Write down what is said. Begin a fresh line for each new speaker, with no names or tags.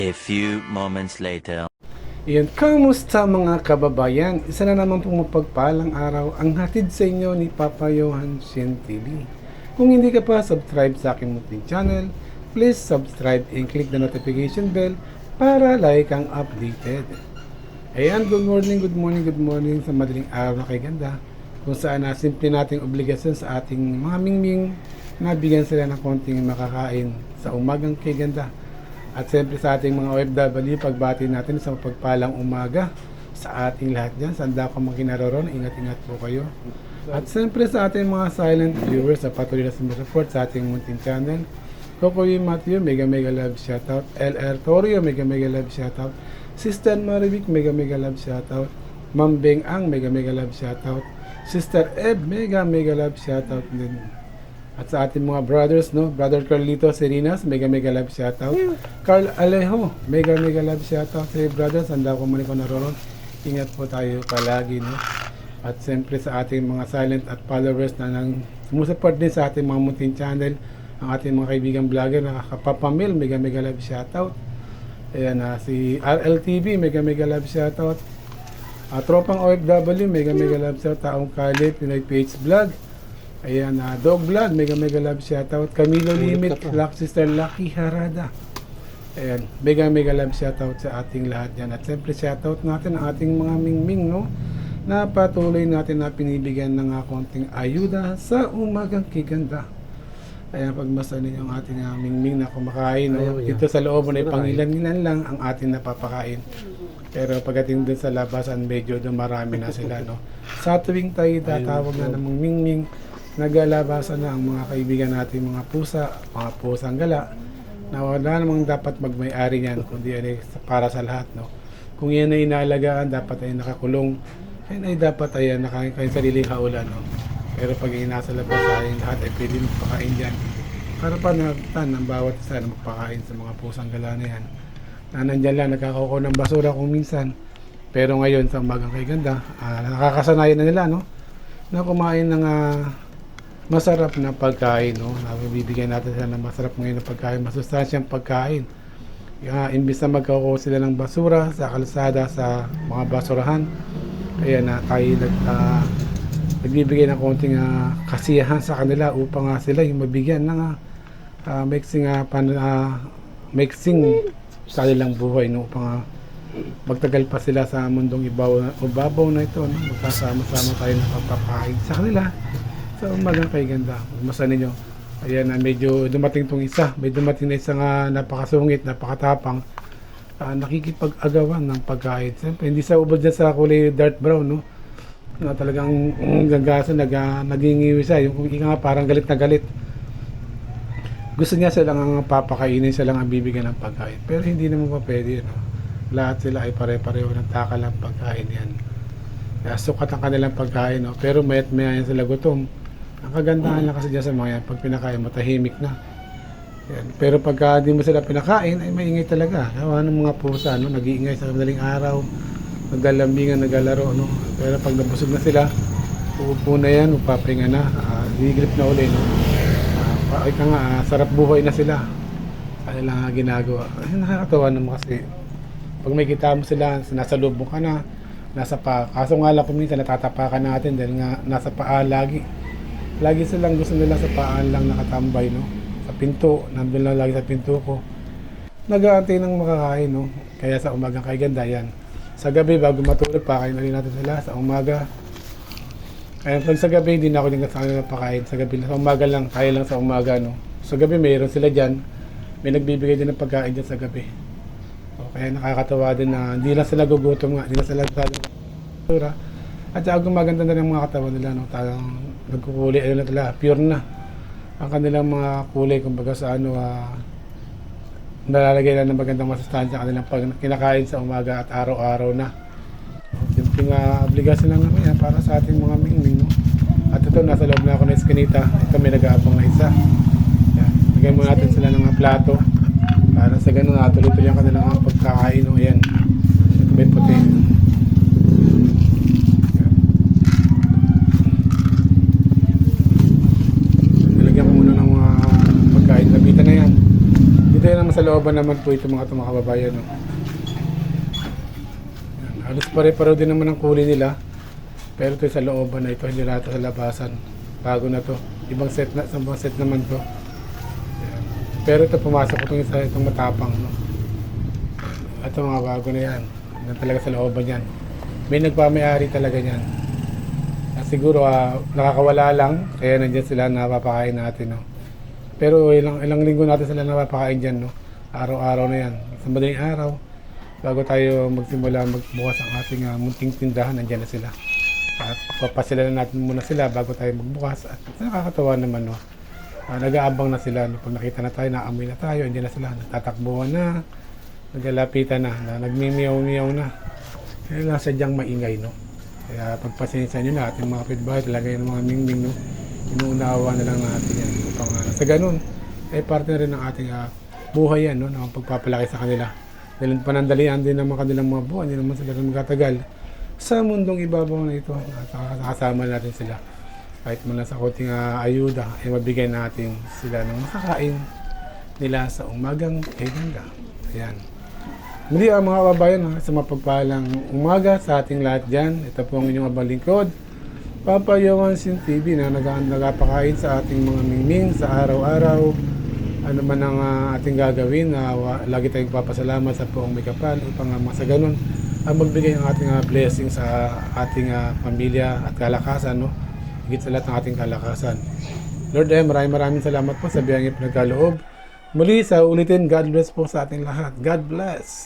A few moments later.
Iyan, kamusta mga kababayan? Isa na naman pong mapagpalang araw ang hatid sa inyo ni Papa Johan Shin TV. Kung hindi ka pa subscribe sa aking munting channel, please subscribe and click the notification bell para lagi kang updated. Ayan, good morning sa madaling araw na kay ganda, kung saan na simple nating obligasyon sa ating mga mingming na bigyan sila ng konting makakain sa umagang kay ganda. At siyempre sa ating mga OFW, pagbati natin sa pagpalang umaga sa ating lahat dyan. Sanda ko makinararon, ingat-ingat po kayo. At siyempre sa ating mga silent viewers sa patuloy na sumusupport sa ating munting channel. Kokoy Matthew, mega love shoutout. LR Torio, mega love shoutout. Sister Marivic, mega love shoutout. Ma'am Beng Ang, mega love shoutout. Sister Eb, mega love shoutout din. At sa ating mga brothers, no? Brother Carlito Serinas, mega love shoutout. Carl Alejo, mega love shoutout. Hey brothers, handa ko muli ko naroon. Ingat po tayo palagi, no? At siyempre sa ating mga silent at followers na nang sumusupport din sa ating mga munting channel, ang ating mga kaibigang vlogger na Kapapamil, mega love shoutout. Ayan na, si RLTV, mega love shoutout. Tropang OFW, mega love shoutout. Taong Kali, Pinoy PH Vlog. Ayan, Dog Blood, mega love shoutout. Camilo Limit, Luck Sister Lucky Harada. Ayan, mega love shoutout sa ating lahat yan. At siyempre shoutout natin ang ating mga mingming, no? Na patuloy natin na pinibigyan ng konting ayuda sa umagang kiganda. Ayan, pagmasa ninyo ang ating mingming na kumakain, no? Dito sa loob na pangilan-ilan lang ang ating napapakain. Pero pagdating dun sa labasan, medyo dumarami na sila, no? Sa tuwing tayo tatawag na ng mga mingming, naglalabasan na ang mga kaibigan natin, mga pusang gala, na wala namang dapat magmay-ari niyan, kundi ay para sa lahat, no? Kung yan ay inaalagaan, dapat ay nakakulong, yan ay dapat ay nakakain sariling haulan, no? Pero pag nasa labas ay lahat ay pwede magpakain dyan. Karapanatan ng bawat isa na magpakain sa mga pusang gala na yan. Na nandyan lang, nagkakakuha ng basura kung minsan. Pero ngayon, sa umagang kay ganda, nakakasanayan na nila, no? Na kumain ng masarap na pagkain, no? Nabibigyan natin sila ng masarap ngayon na pagkain, masustansyang pagkain. Imbis na magkakuha sila ng basura sa kalsada, sa mga basurahan, kaya na tayo nagbibigay ng konting kasiyahan sa kanila upang sila yung mabigyan ng mixing sa kanilang buhay, no? Upang magtagal pa sila sa mundong ibabaw na ito, no? Magkasama-sama tayo na papakain sa kanila sa umagang kay ganda. Magmasa ninyo. Ayan, medyo dumating tong isa. May dumating na isang napakasungit, napakatapang, nakikipag-agawan ng pagkain. Siyempre, hindi sa ubod dyan sa kulay dark brown, no? Na talagang gagasa, nagingiwi siya. Yung nga parang galit na galit. Gusto niya silang ang papakainin, silang ang bibigyan ng pagkain. Pero hindi naman pa pwede, no? Lahat sila ay pare-pareho ng takal ng pagkain yan. Kaya sukat ang kanilang pagkain, no? Pero mayat maya yan sila gutom. Ang kagandahan lang kasi dyan sa mga yan, pag pinakain mo, tahimik na. Yan. Pero pagka di mo sila pinakain, ay maingay talaga. Kawa ng mga pusa, no? Nag-iingay sa madaling araw, naglalambingan, naglalaro, no? Pero pag nabusog na sila, uupo na yan, upapahinga na, gigrip na uli, no? Ika nga, sarap buhay na sila. Kanilang ginagawa. Ay, nakakatawa naman kasi. Pag may kita mo sila, nasa loob mo ka na, nasa paa. Kaso nga lang kung minsan natatapakan natin dahil nga nasa paa lagi. Lagi silang gusto nila sa paan lang nakatambay, no? Sa pinto, nandun lang lagi sa pinto ko. Nag-aantay ng makakain, no? Kaya sa umagang kay ganda yan. Sa gabi, bago matulog, pakain na rin natin sila sa umaga. Kaya pag sa gabi, hindi na ako din sa kanila pakain. Sa gabi, sa umaga lang, kaya lang sa umaga, no? Sa gabi, mayroon sila dyan. May nagbibigay din ng pagkain dyan sa gabi. So, kaya nakakatawa din na hindi lang sila gugutom nga, hindi lang sila basura. At saka gumaganda na ng mga katawan nila, no? Talagang nagkukulay, ano na talaga, pure na. Ang kanilang mga kulay, kumbaga sa nalalagay lang ng magandang masustansya kanilang pag kinakain sa umaga at araw-araw na. Simpleng obligasyon lang naman yan para sa ating mga mingming, no? At ito, nasa loob na ako ng eskinita. Ito, may nag-aabang na isa. Yan. Lagay mo natin sila ng plato para sa ganun, tuloy-tuloy ang kanilang pagkakain, no? Yan. Ito may puti. Nilagyan ko muna ng mga pagkain. Lapitan na yan. Dito Diyan naman sa looban naman po ito mga kababayan. No? Yan. Halos pare-pareho din naman ang kulay nila. Pero ito sa looban na ito, hindi na ito sa labasan. Bago na to. Ibang set naman to. Yan. Pero ito pumasok itong isa, itong matapang. No? Ito mga bago na yan. Yan talaga sa looban yan. May nagpamayari talaga yan. Siguro nakakawala lang, kaya nandiyan sila napapakain natin. No? Pero ilang linggo natin sila napapakain dyan. No? Araw-araw na yan. Sa madaling araw, bago tayo magsimula magbukas ang ating munting tindahan, nandiyan na sila. At papasilan na natin muna sila bago tayo magbukas. At nakakatawa naman. No? Nag-aabang na sila. No? Pag nakita na tayo, naamoy na tayo, nandiyan na sila. Nagtatakbuhan na, naglalapitan na, nagmimiyaw-miyaw na. Kaya sadyang maingay. No? Kaya pagpasensya nyo na ating mga kapitbahay, talaga yung mga mingming, no? Inuunawa na lang natin yan. Upang, sa ganun, ay parte na rin ng ating buhay yan, no? Na pagpapalaki sa kanila. Dahil panandalian din naman kanilang mga buhay, hindi naman sila magkatagal sa mundong ibabaw na ito. Kasama natin sila. Kahit man lang sa konting ayuda, ay mabigay natin sila ng makakain nila sa umagang ganda. Ayan. Muli mga kababayan, sa mapagpalang umaga sa ating lahat dyan. Ito po ang inyong abang lingkod, Papa Yohansin TV, na nagapakain sa ating mga mingming sa araw-araw. Ano man ang ating gagawin, lagi tayong papasalamat sa poong may kapal upang sa ganun magbigay ang ating blessing sa ating pamilya at kalakasan. No? Higit sa lahat ng ating kalakasan. Lord, maraming salamat po sa biyayang ipinagkaloob. Muli sa ulitin, God bless po sa ating lahat. God bless!